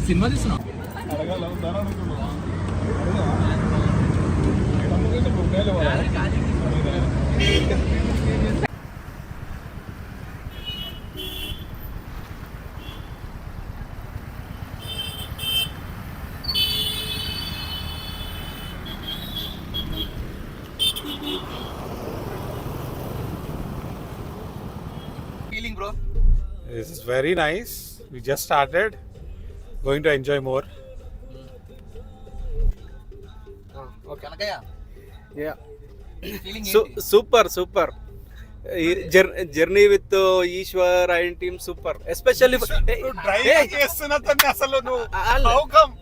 Cinema తీస్తున్నా feeling, bro? This is very nice. We just started. Going to enjoy more. Okay. Kanakaya. Yeah. Feeling Super. Journey with Ishwar and team super. Especially driving చేస్తున్నతన్ని అసలు నువ్వు how come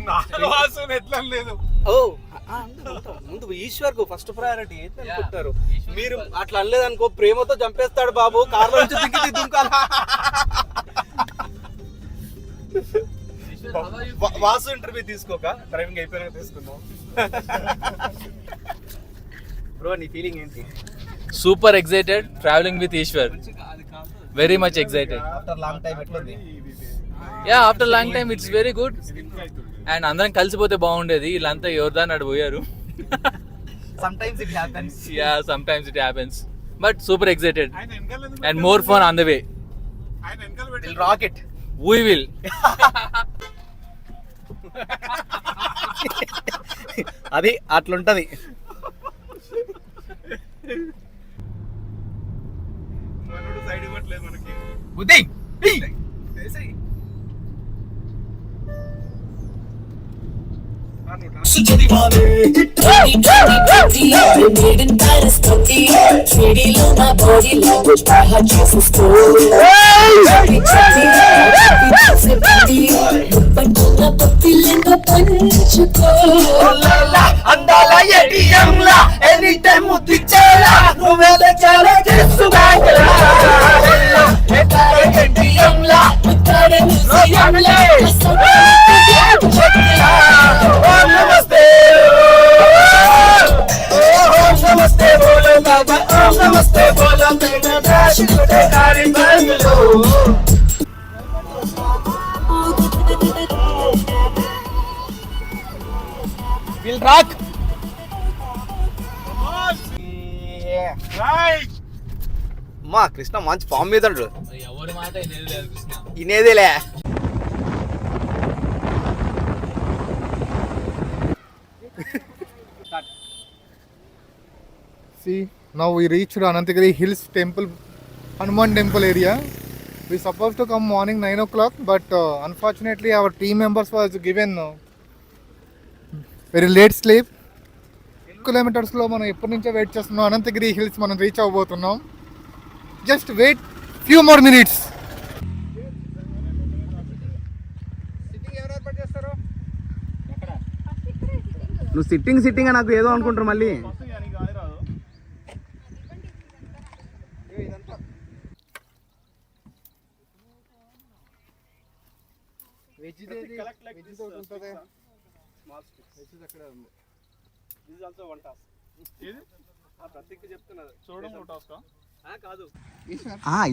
నాలో ఆసన ఎట్లా లేదు ముందు ఈశ్వర్ కు first priority అనుకుంటారు మీరు అట్లా అనలేదు అనుకో ప్రేమతో చంపేస్తాడు బాబు కార్లో నుంచి దిగి దుంకాల వాసు ఇంటర్వ్యూ తీసుకోక డ్రైవింగ్ అయిపోయినాక తీసుకుందాం బ్రో నీ ఫీలింగ్ ఏంటి super excited traveling with Eshwar very much excited after long time ఎట్లుంది yeah after long time it's very good and అందరం కలిసిపోతే బాగుండేది వీళ్ళంతా ఎవరిదాన్ని అటు పోయారు sometimes it happens yeah sometimes it happens but super excited and more fun on the way we'll rock it we will అది అట్లుంటది side ఇవ్వట్లేదు మనకి బుద్ధి made in Paris, Tokyo. Treaty low, my body language by her Jesus story. Panchula papilinga panchuko. అందాల ఏటీఎంలా any time ముద్దిచ్చేలా నువ్వేదో చాలా చేస్తున్నాయిలా ఏటీఎంలా Muttare museumla. ఓం నమస్తే ఓం నమస్తే బోలో బాబా ఓం నమస్తే బోలో మేరా దాశికుడే కారి బంగ్లో విల్ రాక్ మా కృష్ణ మంచి ఫామ్ మీద ఎవరి మాట ఇనేదేలే See, now we reached Anantagiri Hills Temple, Hanuman Temple area. We supposed to come morning 9 o'clock, but unfortunately our team members was given very late sleep. Kilometers లో మనం ఎప్పటి నుంచో wait చేస్తున్నాం అనంతగిరి హిల్స్ మనం రీచ్ అవ్వబోతున్నాం. Just wait few more minutes. నువ్వు sitting నాకు ఏదో అనుకుంటారు మళ్ళీ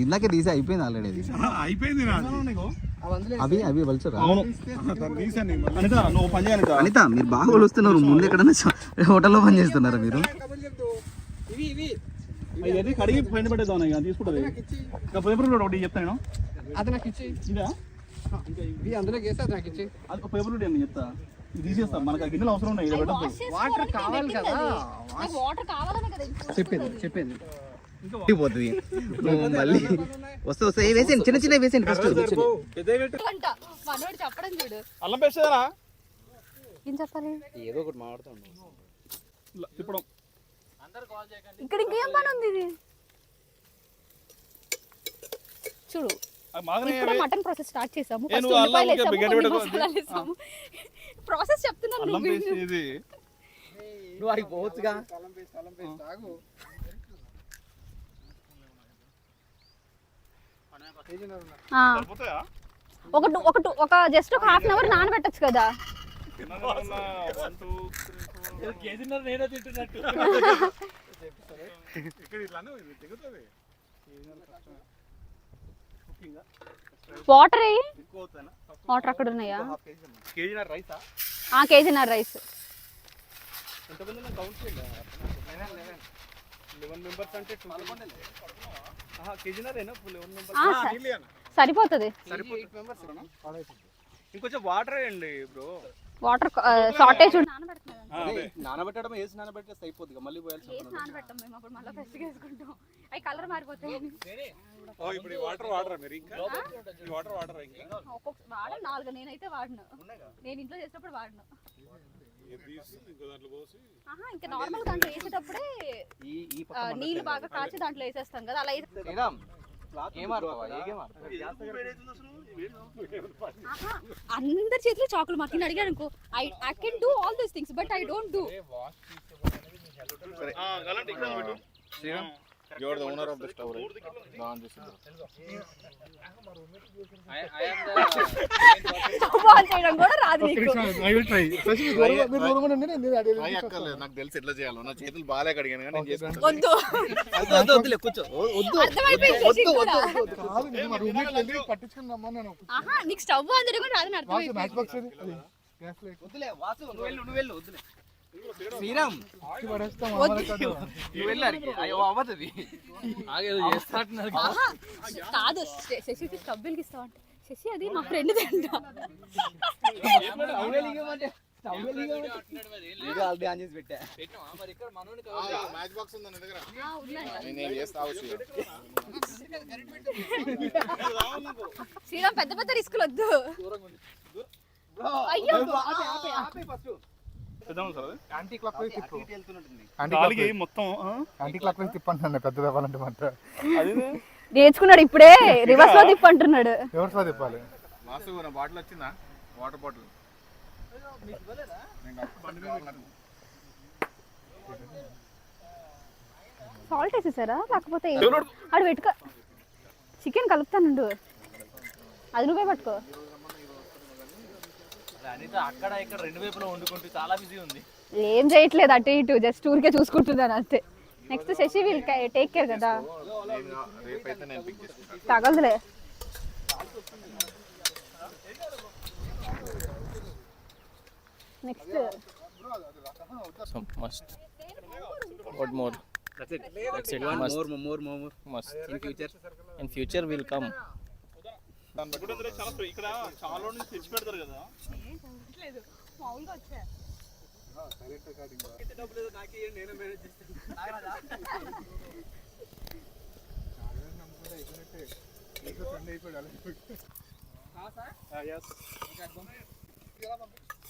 ఇందాకే తీసి అయిపోయింది ఆల్రెడీ అయిపోయింది అవి వలుచురా అనిత మీరు బాగా వలుస్తున్నారు ముందు ఎక్కడన్నా హోటల్లో పని చేస్తున్నారా మీరు కడిగి పైన పెట్టేద్దాం తీసుకుంటుంది పేపర్ ఒకటి చెప్తాను అది నాకు ఇచ్చి అందులో వేసి అది నాకు ఇచ్చి అది పేపర్ నేను చెప్తా తీసేస్తా మనకు గిన్నెలు అవసరం ఉన్నాయి వాటర్ కావాలి కదా చెప్పేది పోతుంది మళ్ళీ వస్తే వేసేయండి చిన్న వేసేయండి ఫస్ట్ అల్లం పేస్టేనా ఏం చెప్పాలి ఏదో ఒకటి మాట్లాడుతాం తిప్పడం ఇక్కడ ఇంకేం పని ఉంది ఇది చూడు ఇప్పుడు మటన్ ప్రాసెస్ స్టార్ట్ చేసాము ప్రాసెస్ చెప్తున్నాను నువ్వు అడిగి పోవచ్చుగా. సరిపోతాయా? ఒక జస్ట్ ఒక హాఫ్ అన్ అవర్ నానబెట్టచ్చు కదా. తిన్నానన్నా 1 2 3 కేజీన్నర నేనే తింటున్నట్టు. ఇక్కడ ఇట్లానే దిగుతుంది. వాటర్ ఎక్కువ అవుతానా? వాటర్ అక్కడ ఉన్నాయా? కేజీన్నర రైసా? కేజీన్నర రైస్. ఎంతమంది ఉన్నారు కౌంట్ చేయండి. 11 మెంబర్స్ అంటే 12 కేజీన్నరేనా 11 మెంబర్స్ సరిపోతుంది. 8 మెంబర్స్ ఇంకొంచెం వాటర్ వేయండి బ్రో. వాటర్ షార్టేజ్ నానబెట్టడం వేసి నానబెట్టేస్తే అయిపోద్ది మళ్ళీ పోయాల్సి నానబెట్టాం మేము అప్పుడు మళ్ళీ ఫ్రెష్గా వేసుకుంటాం. అవి కలర్ మారిపోతాయి. ఇప్పుడు వాటర్ మీరు ఇంకా వాటర్ ఇంకా ఒక్కొక్క వాడ 4 నేనైతే వాడినా. నేను ఇంట్లో చేసినప్పుడు వాడినా. ఇంకా నార్మల్ దాంట్లో వేసేటప్పుడే నీళ్ళు బాగా కాచి దాంట్లో వేసేస్తాం కదా. అలా అందరి చేతిలో చాకులు మాకు అడిగాను అనుకో. I can do all these things but I don't do. You are the owner of the stove, right? No, on this. I am the చేయడం కూడా రాదు నీకు. I will try. నాకు తెలిసి ఎట్లా చేయాలో. నా చేతులు బాగాలేక అడిగాను కానీ నేను చేసుకుంటాను. వద్దు వద్దులే కూర్చో. అర్థమైపోయింది శశి కూడా. పట్టించుకుని రమ్మన్నాను. నీకు స్టవ్ అందడం కూడా రాదని అర్థమైపోయింది. మ్యాచ్ బాక్స్ అది గ్యాస్ లైట్ వద్దులే వాసు నువ్వు వెళ్ళు వద్దులే. శ్రీరామ్ పడేస్తాం. నువ్వు వెళ్ళాలి అయ్యో అవ్వదు. ఆగేదో చేస్తున్నారు. కాదు శశికి స్టవ్ వెలిగిస్తావు అంటే శశి అది మా ఫ్రెండ్ తింట. మ్యాచ్ బాక్స్ ఉందా నీ దగ్గర? నేను చేస్తా. శ్రీరామ్ పెద్ద పెద్ద రిస్కులు వద్దు. అయ్యో యాంటీ క్లాక్ వైజ్ తిప్పు. గాలికి మొత్తం యాంటీ క్లాక్ వైజ్ తిప్పంటున్నాను పెద్దది అవ్వాలంటే మాత్రం. నేర్చుకున్నాడు ఇప్పుడే. రివర్స్ లో తిప్పంటున్నాడు. రివర్స్ లో తిప్పాలి. మాసు నా బాటిల్ వచ్చిందా? వాటర్ బాటిల్ సాల్ట్ వేసేసారా లేకపోతే ఆడు పెట్టుకో. చికెన్ కలుపుతానుండు. అది నువ్వే పట్టుకో. అనిత అక్కడ ఇక్కడ రెండు వైపులో వండుకుంటూ చాలా బిజీ ఉంది. ఏం చేయట్లేదు అటు ఇటు జస్ట్ ఊరికే చూసుకుంటున్నాను అంతే. Next Shashi will take care కదా. రేపైతే నేను పిక్ చేసుకుంటాను. తగలదులే. Next must what more That's it. That's it. Want Must. more. Must In future. In future will come. చాలా ఇక్కడ చాలా నుంచి తెచ్చి పెడతారు కదా. మామూలుగా వచ్చా.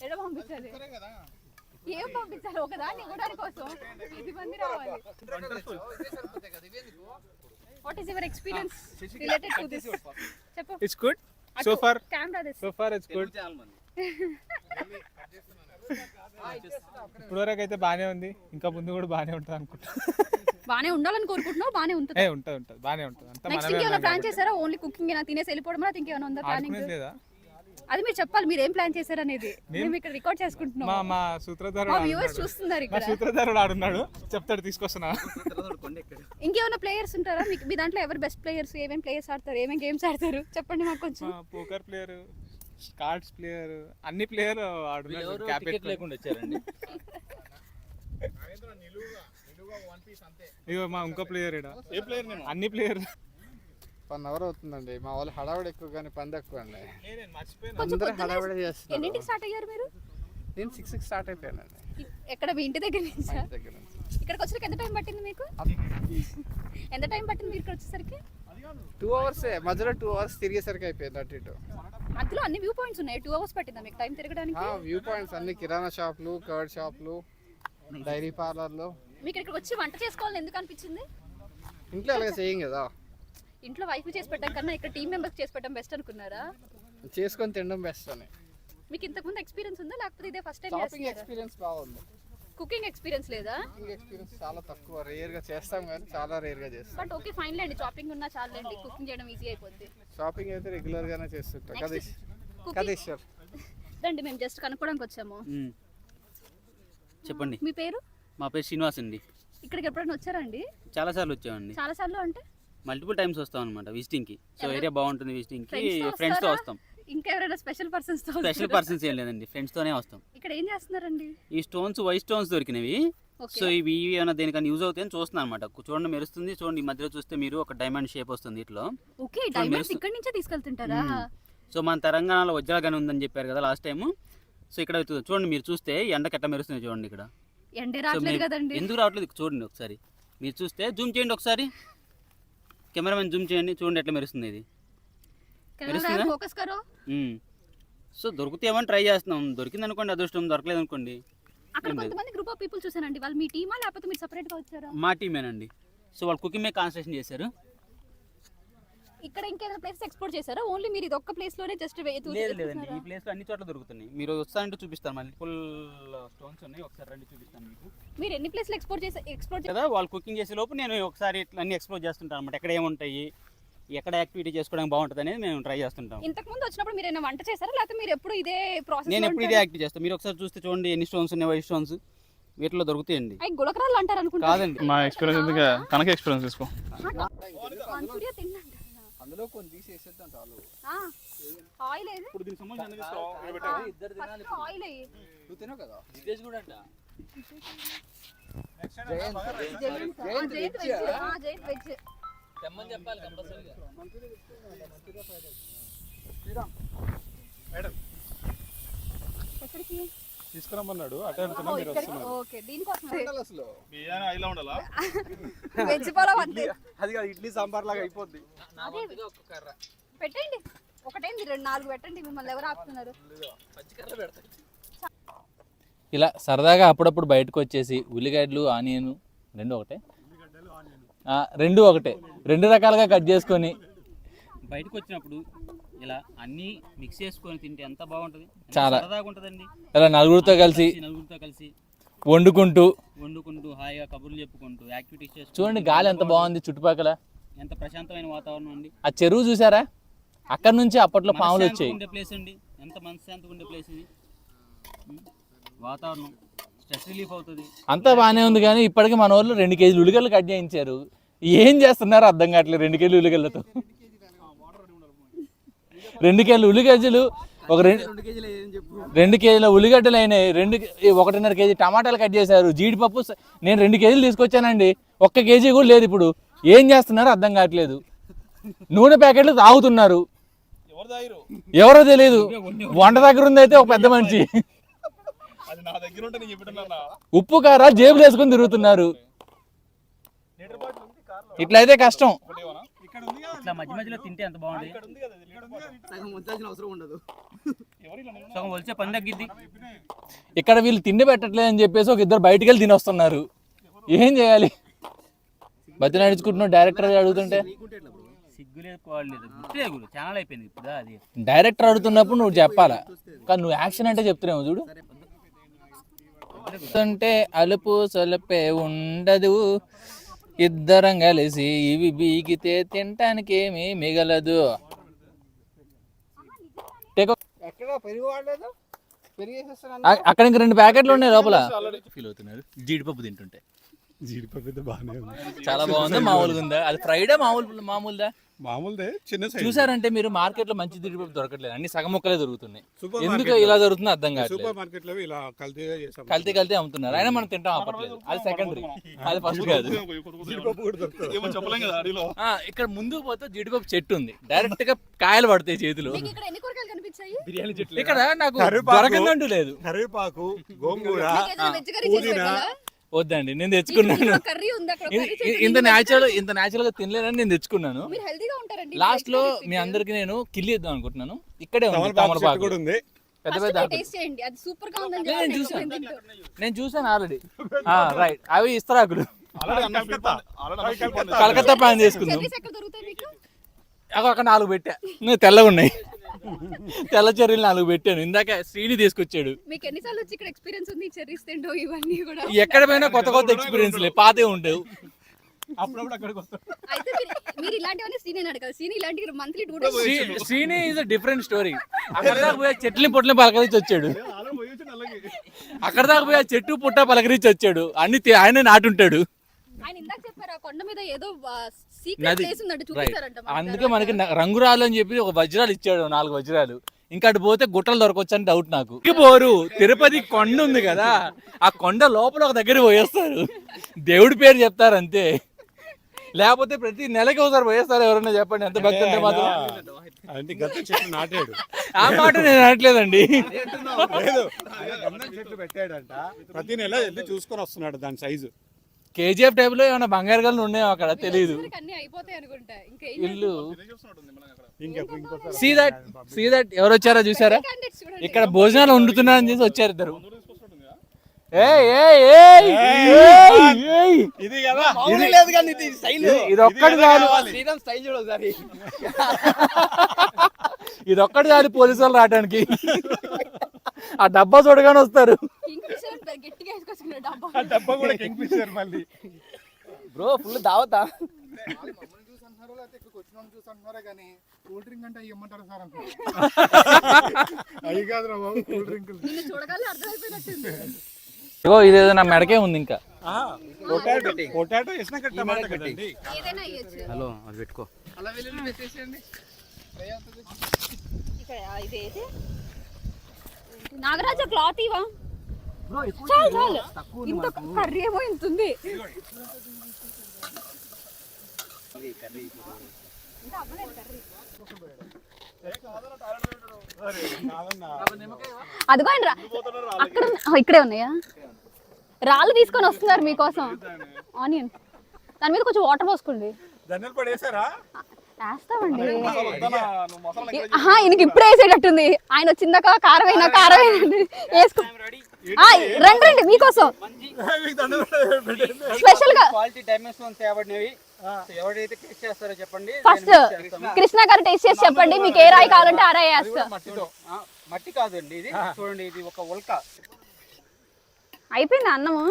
ఎడ పంపించాలి? ఏం పంపించాలి? ఒకదాన్ని ఇవ్వడానికి కోసం 10 మంది రావాలి. What is your experience related to this? చెప్పు. It's good so far. Camera this. So far it's good. ఇప్పటివరకు అయితే బాగానే ఉంది. ఇంకా ముందు కూడా బాగానే ఉంటుంది అనుకుంటా. బానే ఉండాలని కోరుకుంటున్నావు. బానే ఉంటుంది. ఉంటుంది బాగానే ఉంటుంది. అంతా నెక్స్ట్ ఇంకేమైనా ప్లాన్ చేశారా? ఓన్లీ కుకింగ్ ఏనా తినేసి వెళ్ళిపోవడం లేదా ఇంకేమైనా ఉందా ప్లానింగ్? లేదా అది మీరు చెప్పాలి. మీరు ఏం ప్లాన్ చేశారు అనేది. మేము ఇక్కడ రికార్డ్ చేసుకుంటున్నాం. మా సూత్రధారుడు మా వ్యూవర్స్ చూస్తున్నారు మా ఇక్కడ. సూత్రధారుడు ఆడున్నాడు. చెప్తాడు తీసుకొస్తున్నా. ఇంకేమైనా ప్లేయర్స్ ఉంటారా మీకు? మీ దాంట్లో ఎవరు బెస్ట్ ప్లేయర్స్? ఏమేం ప్లేయర్స్ ఆడతారు? ఏమేం గేమ్స్ ఆడతారు? చెప్పండి మాకు కొంచెం. పోకర్ ప్లేయర్, కార్డ్స్ ప్లేయర్, అన్ని ప్లేయర్ ఆడున్నాడు. టికెట్ లేకుండా వచ్చారండి. ఇగో మా ఇంకో ప్లేయర్ ఇడ. ఏ ప్లేయర్ నేను? అన్ని ప్లేయర్. 1 అవర్ అవుతుందండి. మా వాళ్ళు హడావిడి ఎక్కువ కానీ పని తక్కువ అండి. కొంచెం అందరూ పొద్దున్నే హడావిడి చేస్తున్నారు. ఎన్నింటికి స్టార్ట్ అయ్యారు మీరు? నేను 6కి స్టార్ట్ అయిపోయానండి ఎక్కడ మీ ఇంటి దగ్గర నుంచా? ఇంటి దగ్గర నుంచి. ఇక్కడికి వచ్చేసరికి ఎంత టైం పట్టింది మీకు? ఎంత టైం పట్టింది మీరు ఇక్కడ వచ్చేసరికి? 2 అవర్స్ మధ్యలో 2 అవర్స్ తిరిగేసరికి అయిపోయింది అటు ఇటు. అందులో అన్ని వ్యూ పాయింట్స్ ఉన్నాయి. 2 అవర్స్ పట్టిందా మీకు టైం తిరగడానికి? వ్యూ పాయింట్స్ అన్ని కిరాణా షాపులు, కర్డ్ షాపులు, డైరీ పార్లర్లు. మీకు ఇక్కడికి వచ్చి వంట చేసుకోవాలని ఎందుకు అనిపించింది? ఇంట్లో అలాగే చేయం కదా. ఇంట్లో వైఫ్ చేసి పెట్టడం కన్నా ఇక్కడ టీమ్ మెంబర్స్ చేసి పెట్టడం బెస్ట్ అనుకున్నారా? చేసుకొని తినడం బెస్ట్ అని. మీకు ఇంతకు ముందు ఎక్స్పీరియన్స్ ఉందా లేకపోతే ఇదే ఫస్ట్ టైం షాపింగ్ చేస్తున్నారా? ఎక్స్పీరియన్స్ బాగుంది. కుకింగ్ ఎక్స్పీరియన్స్ లేదా? ఎక్స్పీరియన్స్ చాలా తక్కువ, రేర్ గా చేస్తాం కానీ చాలా రేర్ గా చేస్తాం. బట్ ఓకే ఫైన్ లేండి, షాపింగ్ ఉన్నా చాలండి, కుకింగ్ చేయడం ఈజీ అయిపోద్ది. షాపింగ్ అయితే రెగ్యులర్ గానే చేస్తుంటాం. Cooking- కదేశ్వర్. రండి మేము జస్ట్ కనుక్కోడానికి వచ్చాము. చెప్పండి. మీ పేరు? మా పేరు శ్రీనివాస్ అండి. ఇక్కడికి ఎప్పుడైనా వచ్చారండి? చాలా సార్లు వచ్చామండి. చాలా సార్లు అంటే మల్టిపుల్ టైమ్స్ వస్తాం అనమాట విజిటింగ్ కి. సో ఏరియా బాగుంటుంది విజిటింగ్ కి. Friends తో ఫ్రెండ్స్ తో వస్తారా? వస్తాం. ఇంకా ఎవరైనా స్పెషల్ పర్సన్స్ తో? స్పెషల్ పర్సన్స్ ఏం లేదండి, ఫ్రెండ్స్ తోనే వస్తాం. ఇక్కడ ఏం చేస్తున్నారండి? ఈ స్టోన్స్ వైట్ స్టోన్స్ దొరికినవి. సో ఇవి ఏమైనా దేనికన్నా యూజ్ అవుతాయని చూస్తున్నాను అనమాట. చూడండి మెరుస్తుంది, చూడండి ఈ మధ్యలో చూస్తే మీరు ఒక డైమండ్ షేప్ వస్తుంది ఇట్లా. ఓకే డైమండ్స్ ఇక్కడ నుంచే తీసుకెళ్తుంటారా? సో మన తెలంగాణలో వజ్రాలు ఉందని చెప్పారు కదా లాస్ట్ టైం. సో ఇక్కడ చూడండి మీరు చూస్తే ఎండకి ఎట్లా మెరుస్తుంది చూడండి ఇక్కడ. ఎండే రావట్లేదు కదండి. ఎందుకు రావట్లేదు చూడండి ఒకసారి, మీరు చూస్తే జూమ్ చేయండి ఒకసారి, కెమెరామెన్ జూమ్ చేయండి, చూడండి ఎట్లా మెరుస్తుంది ఇది. కెమెరా ఫోకస్ కరో. సో దొరుకుతాయేమని ట్రై చేస్తున్నాం, దొరికింది అనుకోండి అదృష్టం, దొరకలేదు అనుకోండి. అక్కడ కొంతమంది గ్రూప్ ఆఫ్ పీపుల్ చూసానండి, వాళ్ళు మీ టీమా లేకపోతే మీరు సెపరేట్ గా వచ్చారా? మా టీమేనండి. సో వాళ్ళు కుకింగ్ మీద కాన్సన్ట్రేషన్ చేశారు. ఇక్కడ ఇంకేదైనా ప్లేస్ ఎక్స్ప్లోర్ చేశారా? ఓన్లీ మీరు ఇది ఒక్క ప్లేస్ లోనే జస్ట్ లేదండి, ఈ ప్లేస్ లో అన్ని చోట్ల దొరుకుతున్నాయి. మీరు వస్తారంటే చూపిస్తాను, మల్టిపుల్ స్టోన్స్ ఉన్నాయి, ఒకసారి రండి చూపిస్తాను మీకు. మీరు ఎన్ని ప్లేస్లు ఎక్స్ప్లోర్ కదా వాళ్ళు కుకింగ్ చేసే లోపు నేను ఒకసారి ఇట్లా అన్ని ఎక్స్ప్లోర్ చేస్తుంటాను అనమాట. ఎక్కడ ఏముంటాయి, ఎక్కడ యాక్టివిటీ చేసుకోవడానికి బాగుంటుంది అనేది మేము ట్రై చేస్తుంటాం. ఇంతకు ముందు వచ్చినప్పుడు మీరు ఏమైనా వంట చేశారా లేకపోతే మీరు ఎప్పుడు ఇదే ప్రాసెస్? నేను ఎప్పుడు ఇదే యాక్టివ్ చేస్తాను. మీరు ఒకసారి చూస్తే చూడండి ఎన్ని స్టోన్స్ ఉన్నాయి, వైట్ స్టోన్స్, వీటిలో దొరుకుతాయండి. అవి గులకరాలు అంటారు అనుకుంటా. కాదండి, మా ఎక్స్పీరియన్స్ ఎందుకు తనకే ఎక్స్పీరియన్స్ తీసుకో. అందులో కొన్ని తీసేసేద్దాం చాలు. ఆయిల్ ఏది? ఇప్పుడు దీనికి సంబంధించి ఆయిల్ ఏది? నువ్వు తినవు కదా. జితేష్ కూడా అంట. జయంత్ వెజ్. తెమ్మని చెప్పాలి కంపల్సరీగా. ఎక్కడికి తీసుకురమ్మన్నాడు, అటే వెళ్తున్నా, మీరు వస్తున్నారు. ఓకే దీనికోసం అసలు బిర్యానీ ఐలా ఉండాలా? వెజ్ పలావ్ అంతే. అది కాదు ఇడ్లీ సాంబార్ లాగా అయిపోద్ది. పెట్టండి ఒకటేంది 2-4 పెట్టండి, మిమ్మల్ని ఎవరు ఆపుతున్నారు? ఇలా సరదాగా అప్పుడప్పుడు బయటకు వచ్చేసి ఉల్లిగడ్డలు ఆనియన్ రెండు ఒకటే, రెండు రకాలుగా కట్ చేసుకొని బయటకు వచ్చినప్పుడు ఇలా అన్ని మిక్స్ చేసుకొని తింటే ఎంత బాగుంటుంది, చాలా సరదాగా ఉంటుందండి. ఇలా నలుగురితో కలిసి వండుకుంటూ హాయిగా కబుర్లు చెప్పుకుంటూ యాక్టివిటీస్ చేసుకుంటూ. చూడండి గాలి ఎంత బాగుంది, చుట్టుపక్కల ఎంత ప్రశాంతమైన వాతావరణం అండి. ఆ చెరువు చూసారా, అక్కడ నుంచి అప్పట్లో పాములు వచ్చాయి. ఉండే ప్లేస్ అండి, ఎంత మనశ్శాంతిగా ఉండే ప్లేస్ ఇది. వాతావరణం స్ట్రెస్ రిలీఫ్ అవుతుంది, అంతా బాగానే ఉంది. కానీ ఇప్పటికీ మన వాళ్ళు 2 కేజీలు ఉల్లిగడ్డలు కట్ చేయించారు. ఏం చేస్తున్నారు అర్థం కావట్లేదు. 2 కేజీలు ఉల్లిగడ్డలతో 2 కేజీలు ఉల్లిగడ్డలు, ఒక 2 కేజీల ఉల్లిగడ్డలు అయినాయి. 1.5 కేజీ టమాటాలు కట్ చేశారు. జీడిపప్పు నేను 2 కేజీలు తీసుకొచ్చానండి, 1 కేజీ కూడా లేదు. ఇప్పుడు ఏం చేస్తున్నారు అర్థం కావట్లేదు. నూనె ప్యాకెట్లు తాగుతున్నారు, ఎవరో తెలియదు. వంట దగ్గర ఉంది అయితే ఒక పెద్ద మనిషి. ఉప్పు కారాలు జేబులు వేసుకొని తిరుగుతున్నారు. ఇట్లయితే కష్టం. ఇట్లా మధ్య మధ్యలో తింటే ఎంత బాగుంది. సగం వలిసే పని తగ్గిద్ది. ఇక్కడ వీళ్ళు తిండి పెట్టట్లేదు అని చెప్పేసి ఒక ఇద్దరు బయటికి వెళ్ళి తిని వస్తున్నారు. ఏం చేయాలి? బతి నడుచుకుంటున్నావు డైరెక్టర్ అడుగుతుంటే. సిగ్గులేదు, కోడలేదు, గుర్తులేదు, ఛానల్ అయిపోయింది ఇప్పుడు. అది డైరెక్టర్ అడుగుతున్నప్పుడు నువ్వు చెప్పాలా, కానీ నువ్వు యాక్షన్ అంటే చెప్తున్నావు చూడు. అంటే అలుపు సొలపే ఉండదు, ఇద్దరం కలిసి ఇవి బీగితే తినటానికి ఏమీ మిగలదు. ఎక్కడ పెరుగు వాడలేదు, అక్కడ ఇంక 2 ప్యాకెట్లు ఉన్నాయి లోపల. ఫీల్ అవుతున్నారు జీడిపప్పు తింటుంటే. జీడిపప్పు అయితే బాగానే ఉంది, చాలా బాగుంది. మామూలుగా ఉందా? అది ఫ్రైడే మామూలుదా? మామూలుదే, చిన్న సైజ్. చూసారంటే మీరు మార్కెట్ లో మంచి జీడిపప్పు దొరకట్లేదు, అన్ని సగం ముక్కలే దొరుకుతున్నాయి. ఎందుకు ఇలా దొరుకుతుంది అర్థం కాదు. సూపర్ మార్కెట్ లో ఇలా కల్తీగా చేసాం, కల్తీ అమ్ముతున్నారు. అయినా మనం తింటాం అప్పట్లేదు. అది సెకండరీ, అది ఫస్ట్ కాదు. జీడిపప్పు కూడా దొరుకుతుంది. ఏమో చెప్పలేం కదా అడిలో. ఇక్కడ ముందుకు పోతే జీడిపప్పు చెట్టు ఉంది, డైరెక్ట్ గా కాయలు పడతాయి చేతిలో. మీకు ఇక్కడ ఎన్ని కూరగాయలు కనిపించాయి? బిర్యానీ చెట్లు ఇక్కడ నాకు దొరకందంటూ లేదు. కరివేపాకు, గోంగూర, మీకు ఏదైనా వెజ్ కర్రీ చేసి పెట్టాలా? వద్దండి, నేను తెచ్చుకున్నాను. కర్రీ ఉంది అక్కడ. ఇంత న్యాచురల్ గా తినలేదని నేను తెచ్చుకున్నాను. మీరు హెల్తీగా ఉంటారండి. లాస్ట్ లో మీ అందరికి నేను కిల్లి ఇద్దాం అనుకుంటున్నాను. ఇక్కడే ఉంది తమలపాకు కూడా ఉంది. పెద్ద పెద్ద. టేస్ట్ చేయండి, అది సూపర్ గా ఉందని నేను చూసాను ఆల్రెడీ. రైట్, అవి ఇస్తరాకులు. కలకత్తా కలకత్తా ప్లాన్ చేసుకుందాం. ఎక్కడ దొరుకుతాయి మీకు? అక్కడ 4 పెట్టా, తెల్లగా ఉన్నాయి. తెల్ల చెర్రీలు 4 పెట్టాను. ఇందాక శ్రీని తీసుకొచ్చాడు. మీకు ఎన్నిసార్లు వచ్చి ఇక్కడ ఎక్స్పీరియన్స్ ఉంది చెర్రీస్ తింటో ఇవన్నీ కూడా? ఎక్కడ పోయినా కొత్త ఎక్స్పీరియన్స్ లే, పాతే ఉండవు. అప్పుడప్పుడు అక్కడికి వస్తాం. అయితే మీరు ఇలాంటివన్నీ సీని అడగాలి. సీని ఇలాంటి monthly 2 days Srini is a different story. అక్కడ దాకా పోయి చెట్లని పొట్లని పలకరించి వచ్చాడు. అక్కడ దాకా పోయి చెట్టు పుట్ట పలకరించి వచ్చాడు. అన్ని ఆయన నాటుంటాడు. ఆయన ఇందాక చెప్పారు ఆ కొండ మీద ఏదో సీక్రెట్ ప్లేస్ ఉందంట, చూపిస్తారంట. అందుకే మనకి రంగురాలు అని చెప్పి ఒక వజ్రాలు ఇచ్చాడు, 4 వజ్రాలు. ఇంకా అటు పోతే గుట్టలు దొరకొచ్చు అని డౌట్ నాకు. పోరు, తిరుపతి కొండ ఉంది కదా, ఆ కొండ లోపల ఒక దగ్గర పోయేస్తారు, దేవుడి పేరు చెప్తారు అంతే. లేకపోతే ప్రతి నెలకి ఒకసారి పోయేస్తారు. ఎవరన్నా చెప్పండి, ఎంత భక్తి ఉంటే మాత్రం. అంటే గంధం చెట్లు నాటాడు. ఆ మాట నేను అనట్లేదండి. గంధం చెట్లు పెట్టాడంట, ప్రతి నెల వెళ్ళి చూసుకొని వస్తున్నాడు దాని సైజు. కేజీఎఫ్ టైప్ లో ఏమైనా బంగారు గల్లు ఉన్నాయో అక్కడ తెలియదు. అన్ని అయిపోతాయి అనుకుంటా. ఇంకా ఇల్లు సీ దట్ ఎవరు వచ్చారో చూసారా? ఇక్కడ భోజనాలు వండుతున్నారని చేసి వచ్చారు ఇద్దరు. ఇది కదా ఇది ఒక్కటి చాలు, ఇది ఒక్కటి చాలు పోలీసు వాళ్ళు రావడానికి. ఆ డబ్బా చూడగానే వస్తారు. డబ్బా కూడా కింగ్ఫిషర్ మళ్ళీ. బ్రో ఫుల్ దావతా. కానీ కూల్ డ్రింక్ అంటే ఇవ్వమంటారు సార్ అంటే అవి కాదురా బాబు, కూల్ డ్రింకులు. ఇగో ఇదేదో నా మెడకే ఉంది. ఇంకా పొటాటో వేసినాక టమాటా కదండి. హలో అది పెట్టుకో. అలా వెల్లుల్లి పెట్టేసేయండి. నాగరాజ క్లాత్ ఇవా చాలు చాలు. ఇంత కర్రీ ఏమో ఇంత ఉంది. అదిగో ఆయన అక్కడ ఇక్కడే ఉన్నాయా? రాళ్ళు తీసుకొని వస్తున్నారు మీకోసం. ఆనియన్ దాని మీద కొంచెం వాటర్ పోసుకోండి. ధనియాల పొడి వేసారా? వేస్తామండి. ఈయనకి ఇప్పుడే వేసేటట్టుంది. ఆయన వచ్చిందాక కారం వేయండి వేసుకో. రండి రండి మీకోసం స్పెషల్ గా క్వాలిటీ డైమెన్షన్ తేబడినవి. ఎవరైతే టేస్ట్ చేస్తారో చెప్పండి. ఫస్ట్ కృష్ణ గారు టేస్ట్ చేసి చెప్పండి, మీకు ఏ రాయి కావాలంటే ఆ రాయి వేస్తా. మట్టి కాదండి ఇది, చూడండి ఇది ఒక ఉల్క. అయిపోయింది అన్నము.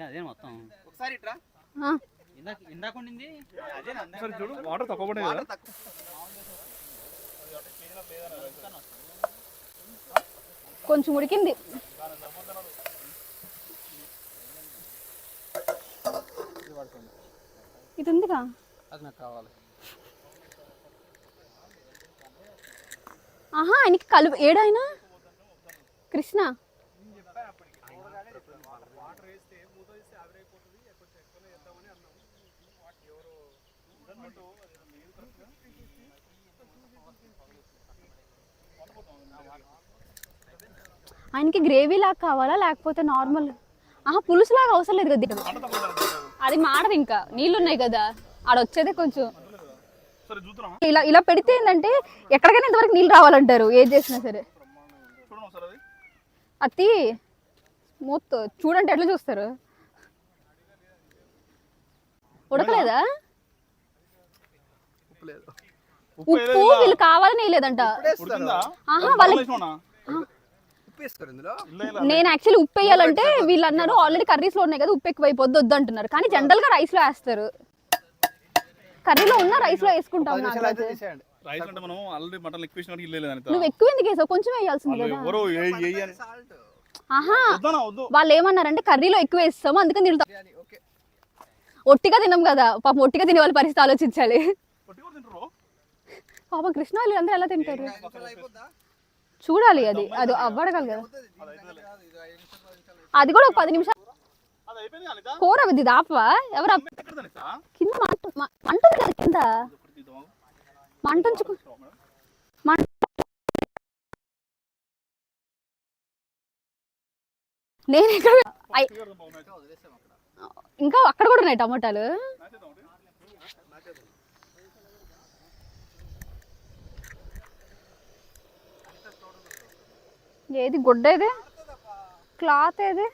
అదే మొత్తం ఒకసారి ఇట్రా. ఇందాక ఉండింది చూడు, వాటర్ తక్కువ పడే కదా. కొంచెం ఉడికింది. ఇది ఉందిగా, అది నాకు కావాలి. ఆహా ఆయనకి కలుపు ఏడాయన కృష్ణ. ఆయనకి గ్రేవీ లాగా కావాలా లేకపోతే నార్మల్? ఆహా పులుసు లాగా అవసరం లేదు కదా, అది మాడదు. ఇంకా నీళ్ళు ఉన్నాయి కదా, ఆడ వచ్చేదే కొంచెం. ఇలా ఇలా పెడితే ఏంటంటే ఎక్కడికైనా ఇంతవరకు నీళ్ళు రావాలంటారు ఏది చేసినా సరే. అతి మూత చూడండి ఎట్లా చూస్తారు. ఉడకలేదా? ఉప్పు వీళ్ళు కావాలని వేయలేదంట. ఆహా వాళ్ళకి నేను యాక్చువల్లీ ఉప్పు వేయాలంటే వీళ్ళు అన్నారు ఆల్రెడీ కర్రీస్ లో ఉన్నాయి కదా ఉప్పు ఎక్కువ అయిపోద్ది వద్దు అంటున్నారు. కానీ జనరల్ గా రైస్ లో వేస్తారు. కర్రీలో ఉన్న రైస్ లో వేసుకుంటాం. రైస్ అంటే మనం ఆల్రెడీ మటన్ ఎక్కువ వేసినట్టు ఇల్లేదు. నువ్వు ఎక్కువ ఎందుకు వేసావు? కొంచెం వేయాల్సింది కదా. ఎవరో ఆహా వాళ్ళు ఏమన్నారంటే కర్రీలో ఎక్కువ వేస్తాము అందుకని తింటాం. ఒట్టిగా తినం కదా పాపం, ఒట్టిగా తినే వాళ్ళ పరిస్థితి ఆలోచించాలి. పాపం కృష్ణ వాళ్ళు అందరూ ఎలా తింటారు చూడాలి. అది అది అవ్వడగలదు కదా. అది కూడా ఒక 10 నిమిషాలు కూర ఇది దాపవా? ఎవరు కింద మంటుంది కదా, కింద మంటుంచుకో. నేను ఇక్కడ ఇంకా అక్కడ కూడా ఉన్నాయి టమాటాలు. ఏది గుడ్డ, ఏది క్లాత్, ఏది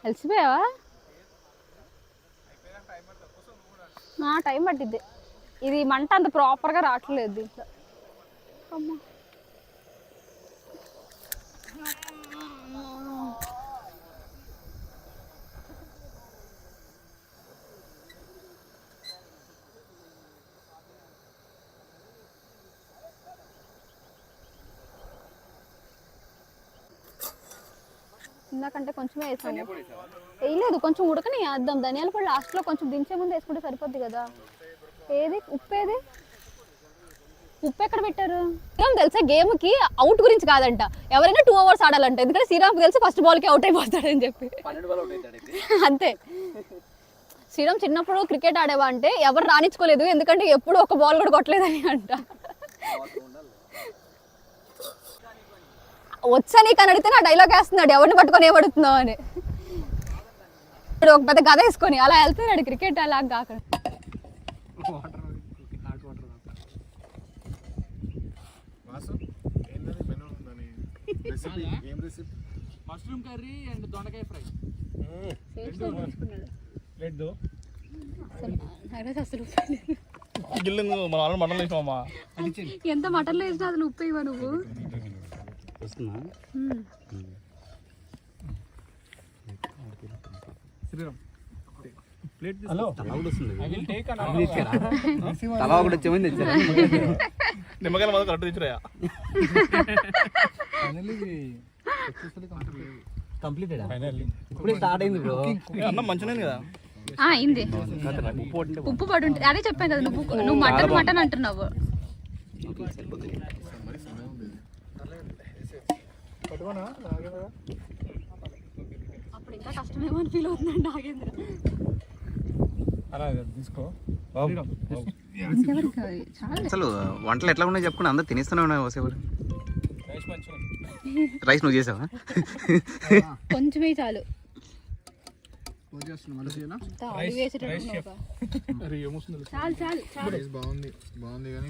అలసిపోయావా? టైం పట్టిద్ది. ఇది మంట అంత ప్రాపర్గా రావట్లేదు దీంట్లో. అమ్మా ఇందాకంటే కొంచెమే వేసాను. వేయలేదు, కొంచెం ఉడకని వేద్దాం. ధనియాల పొడి లాస్ట్లో కొంచెం దించే ముందు వేసుకుంటే సరిపోద్ది కదా. ఏది ఉప్పు? ఏది ఉప్పు ఎక్కడ పెట్టారు? శ్రీరామ్ తెలుసా గేమ్కి అవుట్ గురించి కాదంట, ఎవరైనా 2 hours ఆడాలంట. ఎందుకంటే శ్రీరామ్కి తెలిసి ఫస్ట్ బాల్కి అవుట్ అయిపోతాడని చెప్పి. అంతే. శ్రీరామ్ చిన్నప్పుడు క్రికెట్ ఆడేవా అంటే ఎవరు రాణించుకోలేదు, ఎందుకంటే ఎప్పుడు ఒక బాల్ కూడా కొట్టలేదని అంట. వచ్చా నీకు అని అడిగితే నా డైలాగ్ వేస్తున్నాడు, ఎవరిని పట్టుకొని ఏమడుతున్నావు అని. ఇప్పుడు ఒక పెద్ద గద వేసుకొని అలా వెళ్తున్నాడు క్రికెట్ అలా కాకుండా. మష్రూమ్ కర్రీ అండ్ దొండకాయ ఫ్రై. ఎంత మటన్లో వేసినా అసలు ఉప్పు ఇవ్వ నువ్వు. నిమ్మకాయల మొదలు కరెక్ట్ తెచ్చిరాయా? అన్నం మంచిగా కదా. అయింది. ఉప్పు పడి ఉంటుంది. అదే చెప్పాను కదా, నువ్వు మటన్ మటన్ అంటున్నావు. అప్పుడు ఇంకా కష్టమేమో అని ఫీల్ అవుతున్నాడు నాగేంద్ర. అసలు వంటలు ఎట్లా ఉన్నాయి చెప్పుకుని అందరు తినేస్తూనే ఉన్నాయి. వసేవారు రైస్ నువ్వు చేసావా? కొంచెమే చాలు. బాగుంది కానీ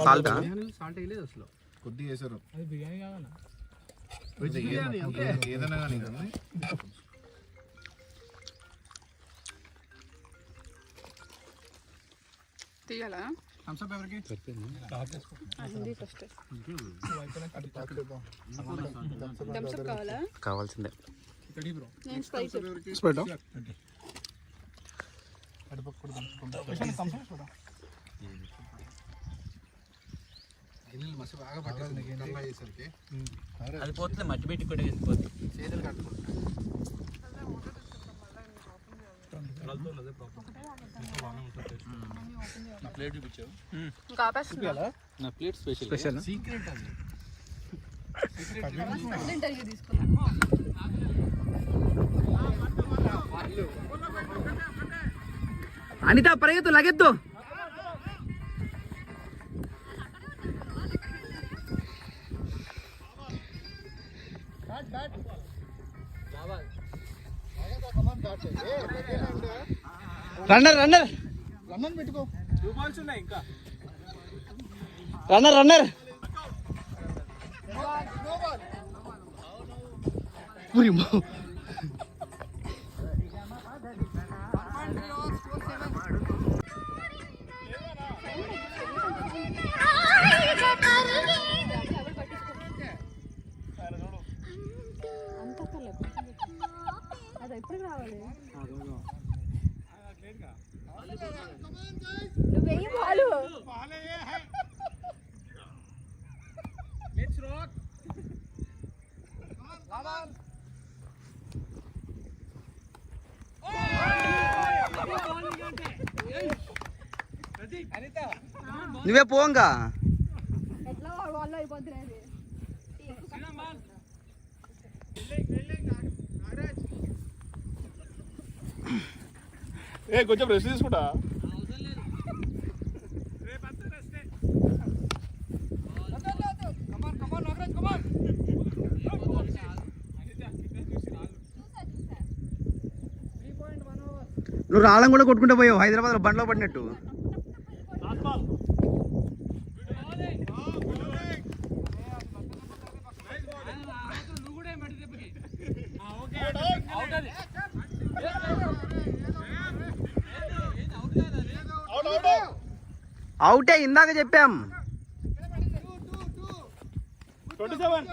సాల్టా కొద్దిగా వేసారు. ఏదైనా కానీ తీయాలా? కావాల్సిందే. అది పోతుంది, మట్టి పెట్టి కూడా వెళ్ళిపోతుంది. ప్లేట్ చూపించావు. నా ప్లేట్ స్పెషల్. సీక్రెట్ అది. అనిత పరిగెత్తు, లగెత్తు. రన్నర్ రన్నర్ రన్నర్ పెట్టుకో. 2 balls ఉన్నాయి ఇంకా. Runner runner. అది ఎప్పుడు రావాలి? వెయ్యి బాలు. నువ్వే పోంగా. ఎట్లా వాళ్ళు అయిపోతున్నది. కొంచెం రెస్ట్ తీసుకుంటా. నువ్వు రాళ్ళం కూడా కొట్టుకుంటూ పోయావు హైదరాబాద్ లో బండ్లో పడినట్టు. అవుటే ఇందాక చెప్పాం. 27.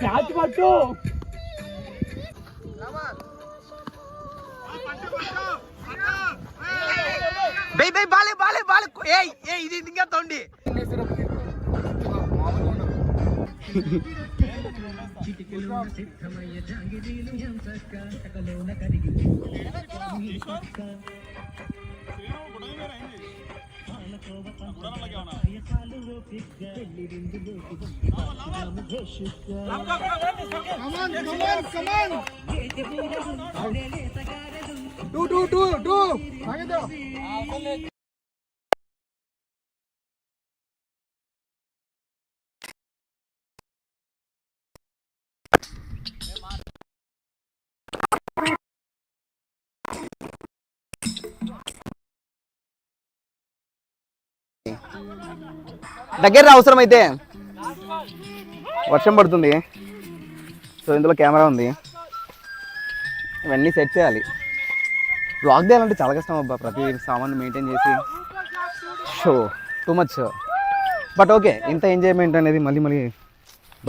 క్యాచ్ పట్టు. బై బై బాలే బాలే బాలే. ఏయ్ ఏయ్ ఇది ఇంకా తొండి. దగ్గర అవసరమైతే. వర్షం పడుతుంది, సో ఇందులో కెమెరా ఉంది, ఇవన్నీ సెట్ చేయాలి. బ్లాగ్ చేయాలంటే చాలా కష్టం అబ్బా, ప్రతి సామాన్ని మెయింటైన్ చేసి. Show too much. But okay, ఇంత ఎంజాయ్మెంట్ అనేది మళ్ళీ మళ్ళీ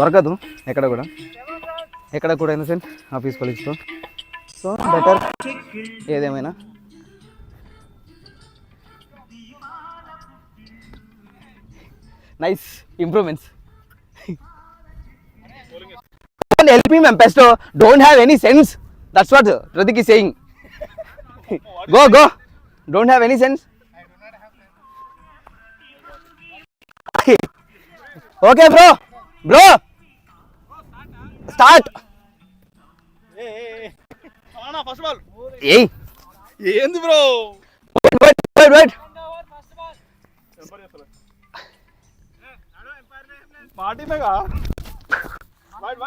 దొరకదు ఎక్కడ కూడా ఇన్ ద సెన్స్ ఆఫీస్ కొలీగ్స్తో. సో బెటర్ ఏదేమైనా. Nice improvements. Don't help me, Pesto. Don't have any sense. That's what Pratik is saying. Go. Don't have any sense. Okay, bro. Start. First ball. Hey. ఏంది bro? Wait. Party में का wide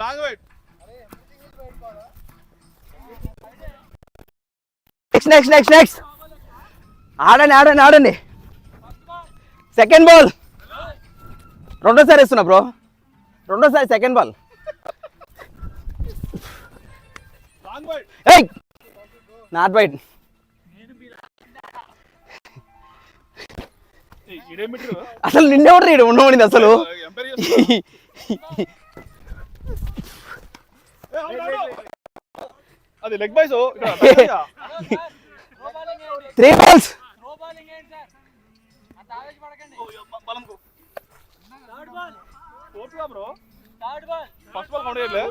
long wide. Next. ఆడండి. Second ball. రెండోసారి వేస్తున్నా bro. Second ball. Long wide. ఏయ్ not wide. అసలు నిన్నెవరు రీడు ఉండమనింది అసలు. అది leg byes. 3 balls. First ball count చేయలే.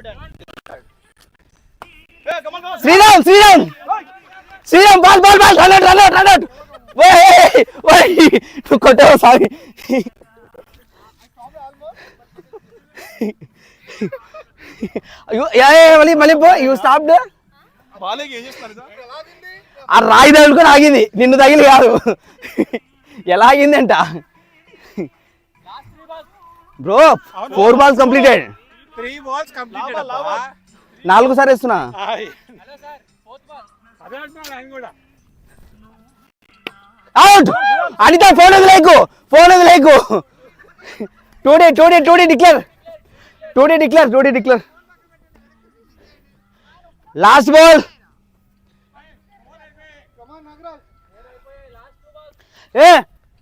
Sriram ball run out. నువ్వు కొట్టావు సారీ. మళ్ళీ యూ స్టాప్. ఆ రాయి తగులుకొని ఆగింది, నిన్ను తగిలి కాదు. ఎలా ఆగిందంట bro? 4 balls completed. 3 balls completed. 4 సారి వేస్తున్నా. అవుట్. అనిత ఫోన్ వదిలేకు. Today declare. Last ball.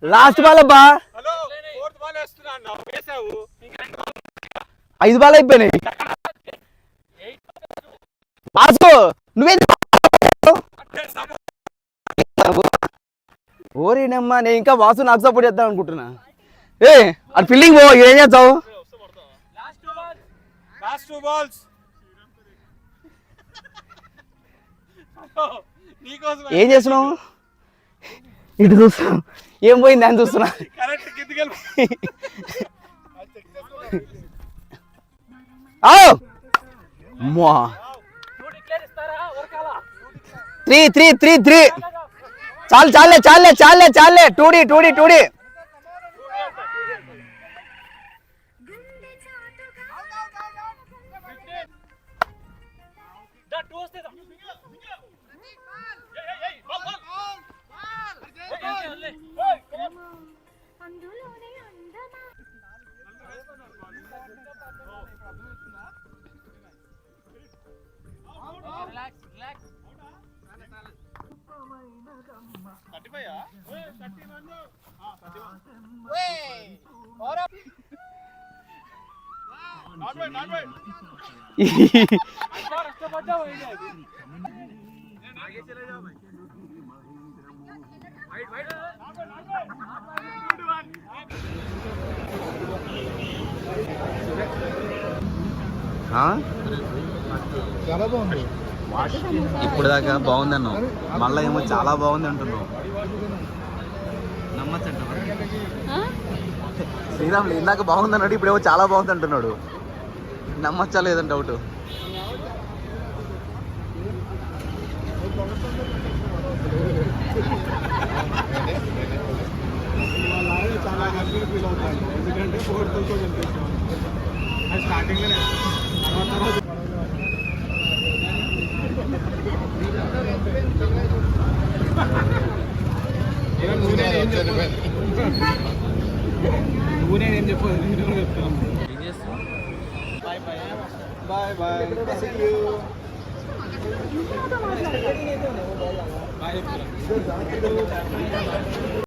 Last ball అబ్బా. 5 బాల్ అయిపోయినాయి. బాసు నువ్వే ఓరేనమ్మా, నేను ఇంకా వాసు నాకు సపోర్ట్ చేద్దాం అనుకుంటున్నా. అది ఫీల్డింగ్ పో, ఏం చేస్తావు? Last 2 balls. ఏం చేస్తున్నావు? ఇటు చూస్తున్నా, ఏం పోయింది అని చూస్తున్నా. కరెక్ట్ కిందికి అమ్మా 3 చాలే 2D చాలా బాగుంది. ఇప్పుడు దాకా బాగుంది అన్నావు, మళ్ళీ ఏమో చాలా బాగుంది అంటున్నావు. శ్రీరాములు ఇందాక బాగుంది అన్నాడు, ఇప్పుడేమో చాలా బాగుంది అంటున్నాడు. నమ్మచ్చా లేదని డౌట్. చాలా హ్యాపీగా ఫీల్ అవుతాను, ఎందుకంటే 4-2 చంపేసాం. అది స్టార్టింగ్లోనే నువ్వేం చెప్పు. Bye bye bye.